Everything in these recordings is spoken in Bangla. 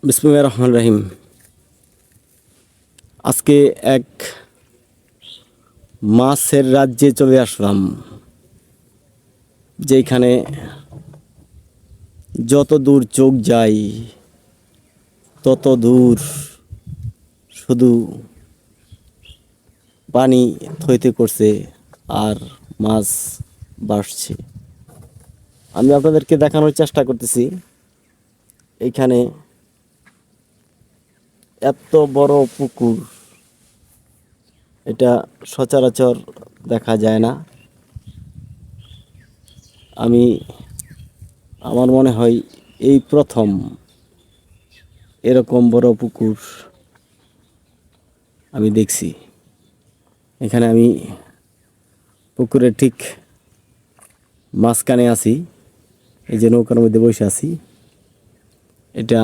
বিসমিল্লাহির রহমানির রহিম। আজকে এক মাছের রাজ্যে চলে আসলাম, যেখানে যত দূর চোখ যায় তত দূর শুধু পানি থইতে করছে আর মাছ ভাসছে। আমি আপনাদেরকে দেখানোর চেষ্টা করতেছি, এইখানে এত বড় পুকুর, এটা সচরাচর দেখা যায় না। আমার মনে হয় এই প্রথম এরকম বড় পুকুর আমি দেখছি। এখানে আমি পুকুরের ঠিক মাঝখানে আছি, এই যে নৌকার মধ্যে বসে আছি। এটা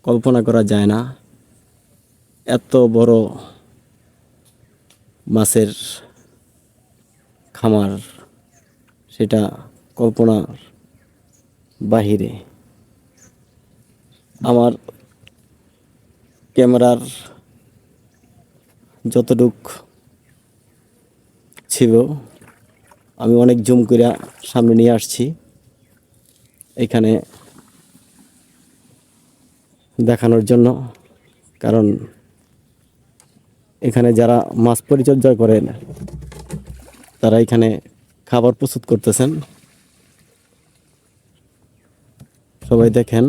কল্পনা করা যায় না, এত বড় মাছের খামার, সেটা কল্পনার বাহিরে। আমার ক্যামেরার যতটুক ছিল আমি অনেক জুম করে সামনে নিয়ে আসছি, এখানে দেখানোর জন্য। কারণ এখানে যারা মাছ পরিচর্যা করেন তারা এখানে খাবার প্রস্তুত করতেছেন। সবাই দেখেন,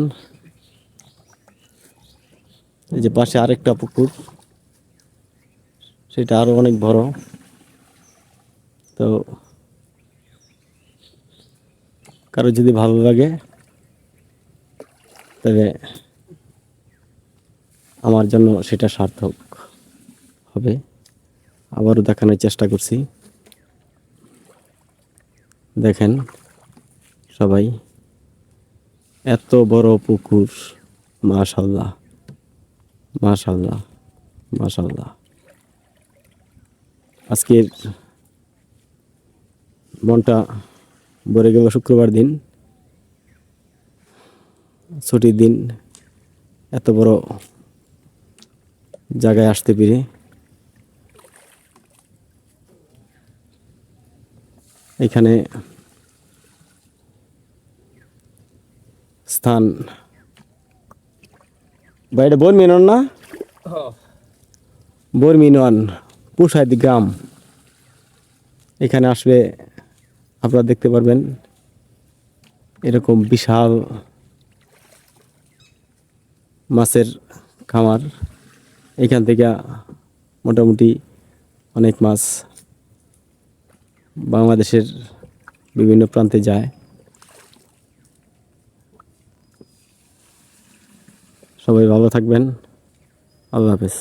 এই যে পাশে আরেকটা পুকুর, সেটা আরো অনেক বড়। তো কারো যদি ভালো লাগে তবে আমার জন্য সেটা সার্থক হবে। আবারও দেখানোর চেষ্টা করছি, দেখেন সবাই, এত বড় পুকুর। মাশাআল্লাহ, মাশাআল্লাহ, মাশাআল্লাহ। আজকের মনটা ভরে গেল। শুক্রবার দিন, ছুটির দিন, এত বড় জায়গায় আসতে পেরে। এখানে স্থান বাইরে বর্মিনন না, বর্মিনন পুষাইদি গ্রাম। এখানে আসলে আপনারা দেখতে পারবেন এরকম বিশাল মাছের খামার। এখান থেকে মোটামুটি অনেক মাছ বাংলাদেশের বিভিন্ন প্রান্তে যায়। সবাই ভালো থাকবেন, আল্লাহ হাফেজ।